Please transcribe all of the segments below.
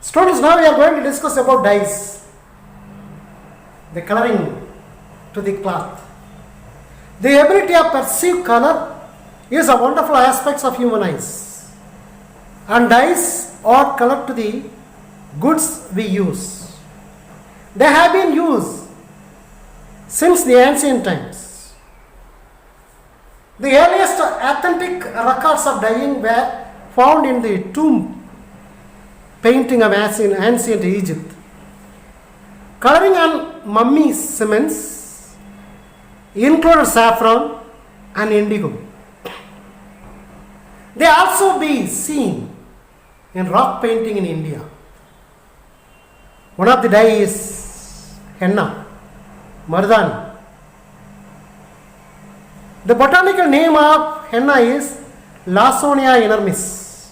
Students, now we are going to discuss about dyes, the coloring to the cloth. The ability of perceive color is a wonderful aspect of human eyes, and dyes are colored to the goods we use. They have been used since the ancient times. The earliest authentic records of dyeing were found in the tomb painting of ancient Egypt. Coloring on mummy cements included saffron and indigo. They also be seen in rock painting in India. One of the dye is henna, mardani. The botanical name of henna is Lawsonia inermis,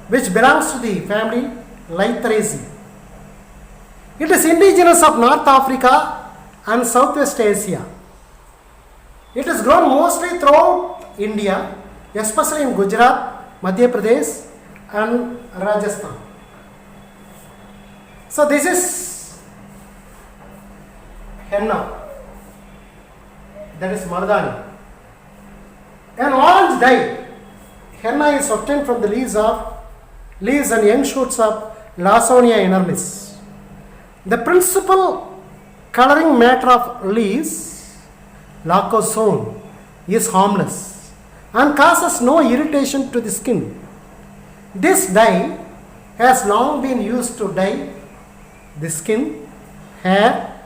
which belongs to the family Lythraceae. It is indigenous of North Africa and Southwest Asia. It is grown mostly throughout India, especially in Gujarat, Madhya Pradesh and Rajasthan. So this is henna, that is mardani. An orange dye, henna is obtained from the leaves and young shoots of Lawsonia inermis. The principal coloring matter of leaves, lactosone, is harmless and causes no irritation to the skin. This dye has long been used to dye the skin, hair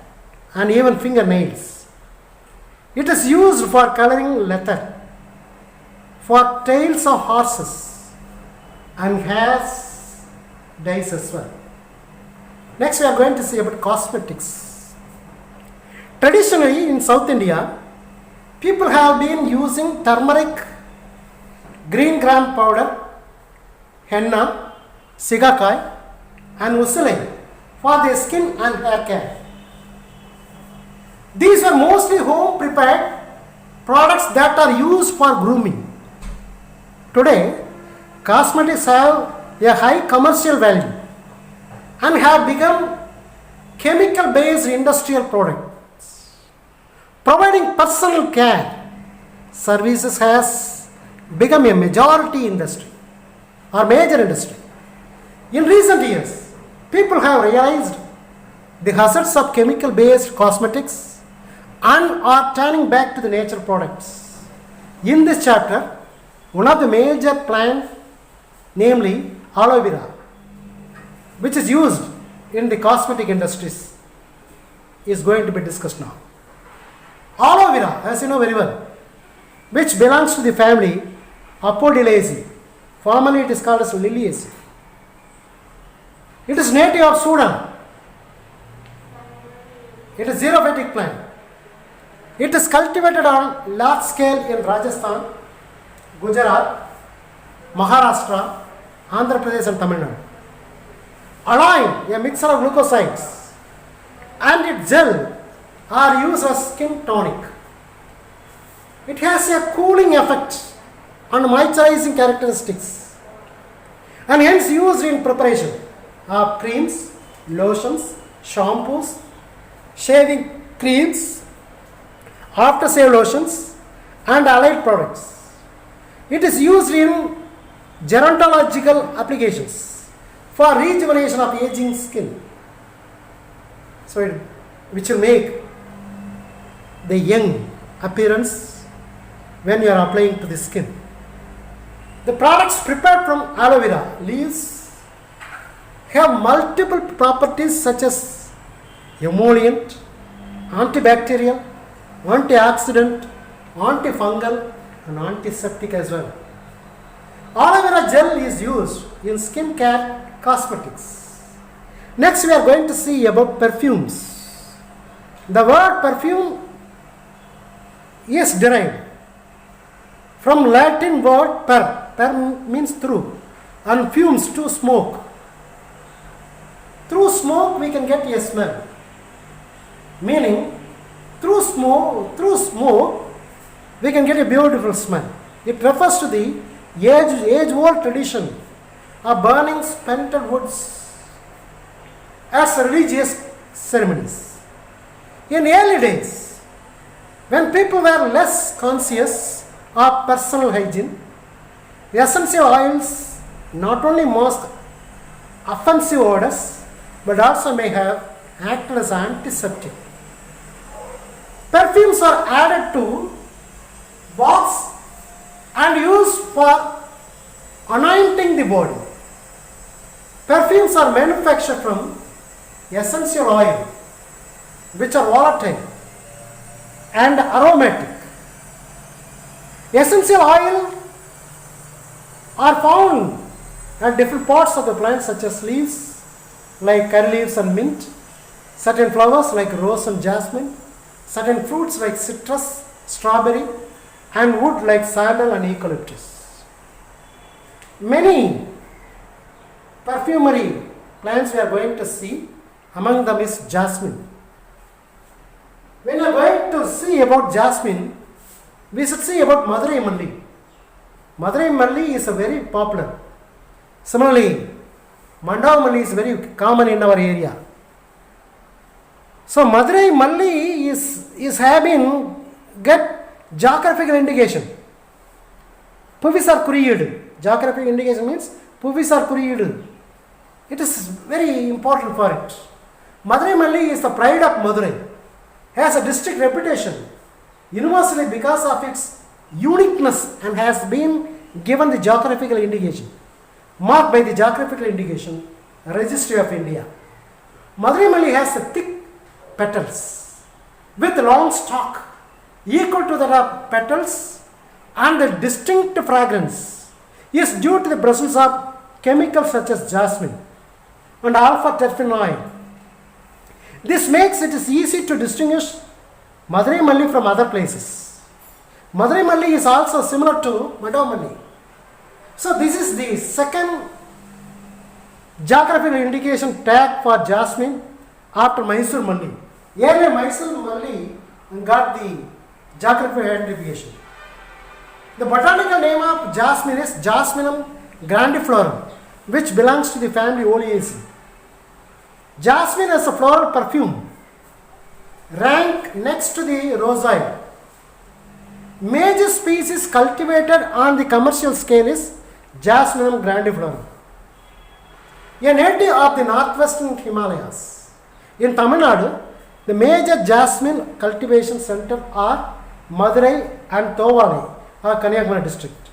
and even fingernails. It is used for coloring leather, for tails of horses and has dyes as well. Next we are going to see about cosmetics. Traditionally in South India, people have been using turmeric, green gram powder, henna, sigakai and usulai for their skin and hair care. These are mostly home prepared products that are used for grooming. Today, cosmetics have a high commercial value and have become chemical based industrial products. Providing personal care services has become a majority industry or major industry. In recent years, people have realized the hazards of chemical based cosmetics and are turning back to the natural products. In this chapter, one of the major plants, namely aloe vera, which is used in the cosmetic industries, is going to be discussed now. Aloe vera, as you know very well, which belongs to the family Apodylaceae. Formerly it is called as Liliaceae. It is native of Sudan. It is xerophytic plant. It is cultivated on large scale in Rajasthan, Gujarat, Maharashtra, Andhra Pradesh and Tamil Nadu. Aloin, a mixture of glucosides and its gel are used as skin tonic. It has a cooling effect and moisturizing characteristics and hence used in preparation of creams, lotions, shampoos, shaving creams, aftershave lotions and allied products. It is used in gerontological applications for rejuvenation of aging skin, which will make the young appearance when you are applying to the skin. The products prepared from aloe vera leaves have multiple properties such as emollient, antibacterial, antioxidant, antifungal and antiseptic as well. Aloe vera gel is used in skin care cosmetics. Next we are going to see about perfumes. The word perfume is derived from Latin word per means through and fumes to smoke. Through smoke we can get a smell, meaning through smoke we can get a beautiful smell. It refers to the age-old tradition of burning spent woods as religious ceremonies. In early days, when people were less conscious of personal hygiene, essential oils not only mask offensive odors but also may have acted as antiseptic. Perfumes are added to baths and used for anointing the body. Perfumes are manufactured from essential oil, which are volatile and aromatic. Essential oil are found at different parts of the plant, such as leaves like curry leaves and mint, certain flowers like rose and jasmine, certain fruits like citrus, strawberry, and wood like sandal and eucalyptus. Many perfumery plants we are going to see, among them is jasmine. When you are going to see about jasmine, we should see about Madurai Malli. Madurai Malli is a very popular. Similarly, Mandava Malli is very common in our area. So Madurai Malli is having get geographical indication. Puvisar Kuriyudu. Geographical indication means Puvisar Kuriyudu. It is very important for it. Madurai Malli is the pride of Madurai. Has a district reputation universally because of its uniqueness and has been given the geographical indication, marked by the geographical indication Registry of India. Madurai Malli has thick petals with long stalk equal to the petals, and the distinct fragrance is due to the presence of chemicals such as jasmine and alpha terpenoid. This makes it easy to distinguish Madurai Malli from other places. Madurai Malli is also similar to Mandava Malli. So this is the second geographical indication tag for jasmine after Mysore Malli. Earlier Mysore Malli got the geographical identification. The botanical name of jasmine is Jasminum grandiflorum, which belongs to the family Oleaceae. Jasmine as a floral perfume rank next to the roseoil. Major species cultivated on the commercial scale is Jasminum grandiflorum, a native of the northwestern Himalayas. In Tamil Nadu, the major jasmine cultivation centers are Madurai and Thovalai, or Kanyakumari district.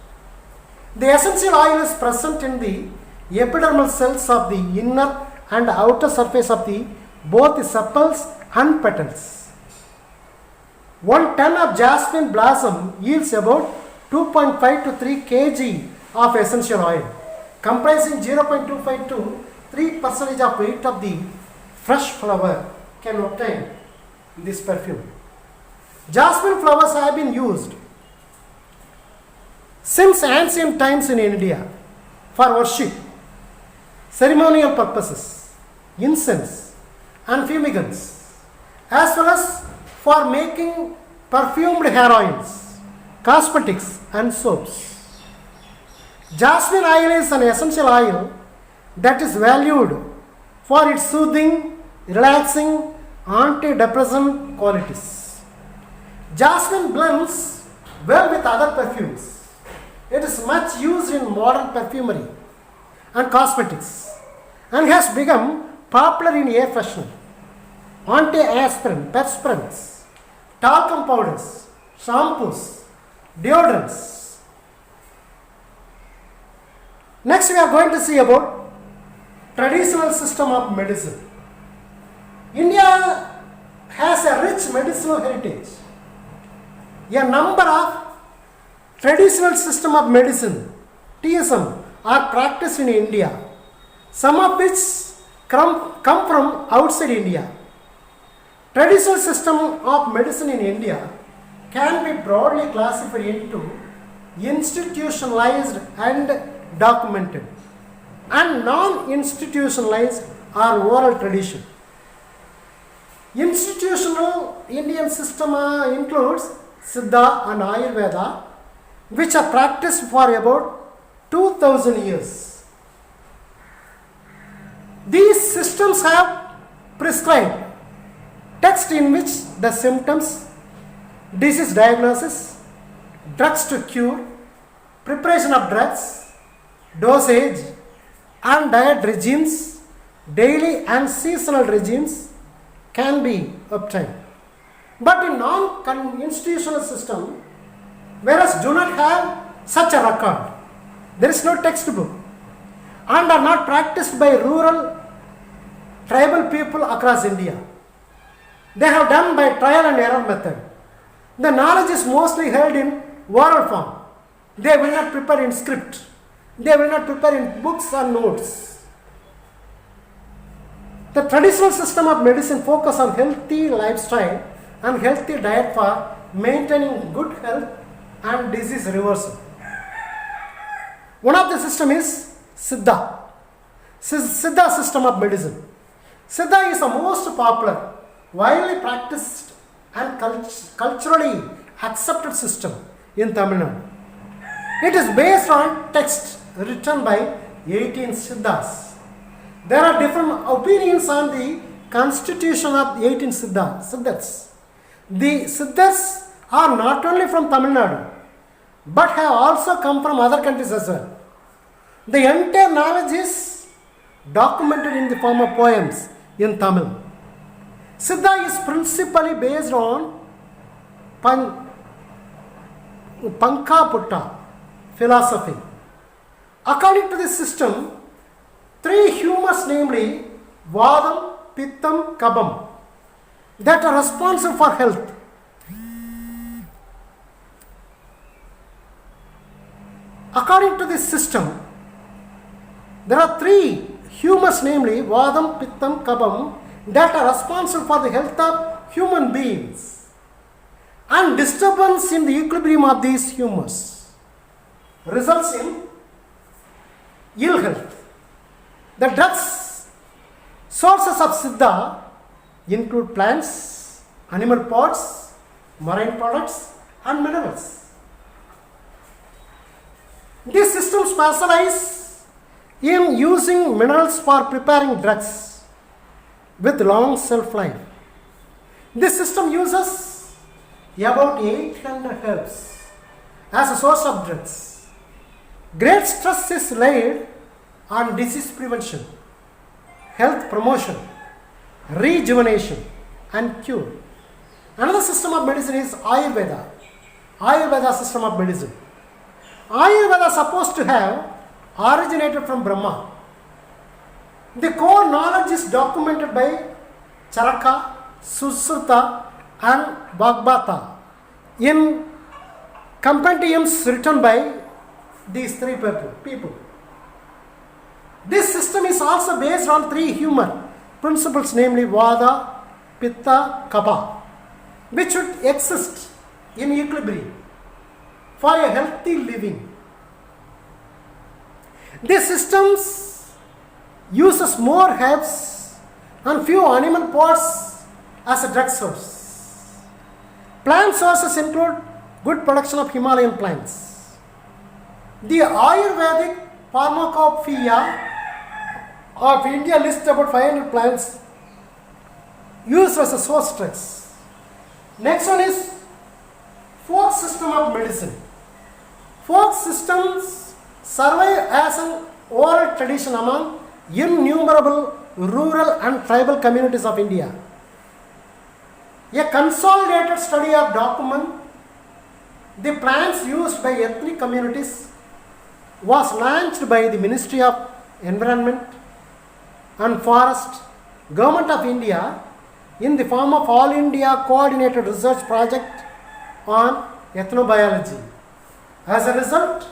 The essential oil is present in the epidermal cells of the inner and outer surface of both the sepals and petals. 1 ton of jasmine blossom yields about 2.5 to 3 kg of essential oil, comprising 0.25 to 3% of weight of the fresh flower can obtain this perfume. Jasmine flowers have been used since ancient times in India for worship, ceremonial purposes, incense and fumigants, as well as for making perfumed hair oils, cosmetics and soaps. Jasmine oil is an essential oil that is valued for its soothing, relaxing, antidepressant qualities. Jasmine blends well with other perfumes. It is much used in modern perfumery and cosmetics and has become popular in air freshener, anti-aspirant, perspirants, talcum powders, shampoos, deodorants. Next we are going to see about traditional system of medicine. India has a rich medicinal heritage. A number of traditional system of medicine, TSM, are practiced in India, some of which come from outside India. Traditional system of medicine in India can be broadly classified into institutionalized and documented, and non-institutionalized or oral tradition. Institutional Indian system includes Siddha and Ayurveda, which are practiced for about 2000 years. These systems have prescribe, text in which the symptoms, disease diagnosis, drugs to cure, preparation of drugs, dosage, and diet regimes, daily and seasonal regimes can be obtained. But in non-institutional system, whereas do not have such a record, there is no textbook, and are not practiced by rural tribal people across India. They have done by trial and error method. The knowledge is mostly held in oral form. They will not prepare in script. They will not prepare in books or notes. The traditional system of medicine focus on healthy lifestyle and healthy diet for maintaining good health and disease reversal. One of the system is Siddha. Siddha system of medicine. Siddha is the most popular, widely practiced and culturally accepted system in Tamil Nadu. It is based on text written by 18 Siddhas. There are different opinions on the constitution of 18 Siddhas. The Siddhas are not only from Tamil Nadu, but have also come from other countries as well. The entire knowledge is documented in the form of poems in Tamil. Siddha is principally based on Pankaputta philosophy. According to this system, three humors, namely Vadam, Pittam, Kabam, that are responsible for health. According to this system, there are three humors, namely Vadam, Pittam, Kabam, that are responsible for the health of human beings, and disturbance in the equilibrium of these humors results in ill health. The drugs sources of Siddha include plants, animal parts, marine products, and minerals. This system specializes in using minerals for preparing drugs with long shelf life. This system uses about 800 herbs as a source of drugs. Great stress is laid on disease prevention, health promotion, rejuvenation, and cure. Another system of medicine is Ayurveda. Ayurveda system of medicine. Ayurveda is supposed to have originated from Brahma. The core knowledge is documented by Charaka, Susruta, and Bhagavata in compendiums written by these three people. This system is also based on three humor principles, namely Vada, Pitta, Kapha, which should exist in equilibrium for a healthy living. These systems uses more herbs and few animal parts as a drug source. Plant sources include good production of Himalayan plants. The Ayurvedic Pharmacopoeia of India lists about 500 plants used as a source drugs. Next one is folk system of medicine. Folk systems survive as an oral tradition among innumerable rural and tribal communities of India. A consolidated study of document the plants used by ethnic communities was launched by the Ministry of Environment and Forest, Government of India, in the form of All India Coordinated Research Project on Ethnobiology. As a result,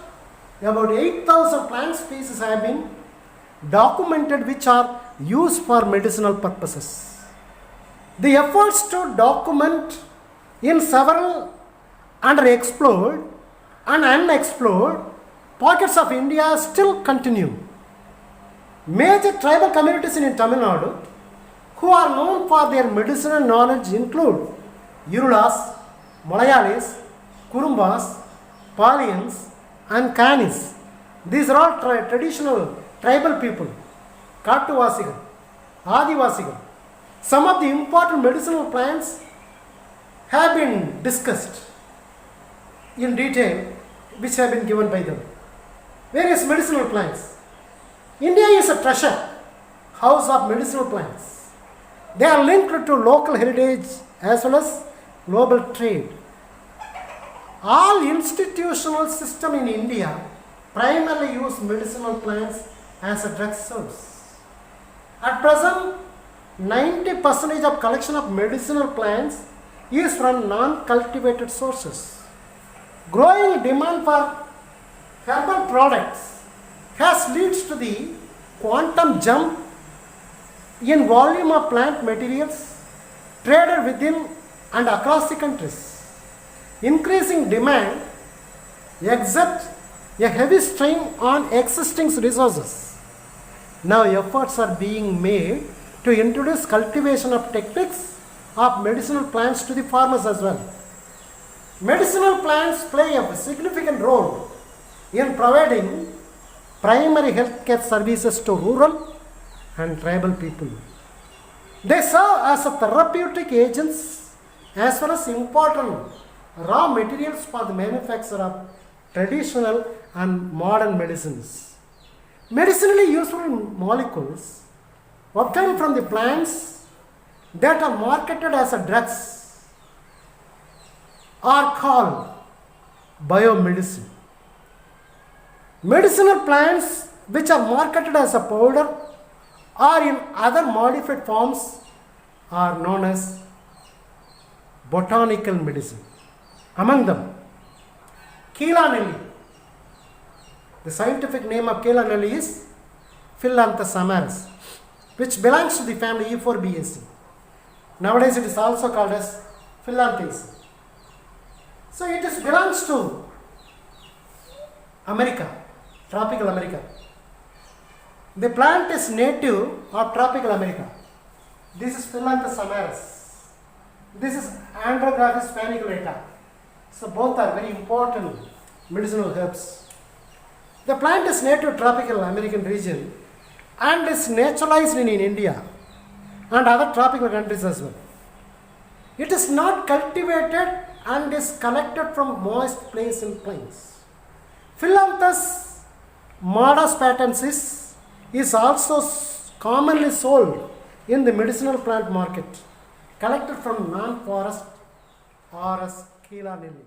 about 8,000 plant species have been documented which are used for medicinal purposes. The efforts to document in several underexplored and unexplored pockets of India still continue. Major tribal communities in Tamil Nadu who are known for their medicinal knowledge include Irulas, Malayalis, Kurumbas, Palians, and Kanis. These are all traditional tribal people. Kattuvasigal, Adivasigal, Some of the important medicinal plants have been discussed in detail, which have been given by them. Various medicinal plants. India is a treasure house of medicinal plants. They are linked to local heritage as well as global trade. All institutional system in India primarily use medicinal plants as a drug source. At present, 90% of collection of medicinal plants is from non-cultivated sources. Growing demand for herbal products has led to the quantum jump in volume of plant materials traded within and across the countries. Increasing demand exerts a heavy strain on existing resources. Now efforts are being made to introduce cultivation of techniques of medicinal plants to the farmers as well. Medicinal plants play a significant role in providing primary healthcare services to rural and tribal people. They serve as a therapeutic agents as well as important raw materials for the manufacture of traditional and modern medicines. Medicinally useful molecules obtained from the plants that are marketed as a drugs are called biomedicine. Medicinal plants which are marketed as a powder or in other modified forms are known as botanical medicine. Among them, Keela Nelly. The scientific name of Keela Nelly is Phyllanthus samaras, which belongs to the family Euphorbiaceae. Nowadays it is also called as Phyllanthus. So it belongs to America, tropical America. The plant is native of tropical America. This is Phyllanthus samaras. This is Andrographis paniculata. So both are very important medicinal herbs. The plant is native to tropical American region and is naturalized in India and other tropical countries as well. It is not cultivated and is collected from moist places and plains. Phyllanthus modaspathensis is also commonly sold in the medicinal plant market, collected from non-forest or as Keela Nelly.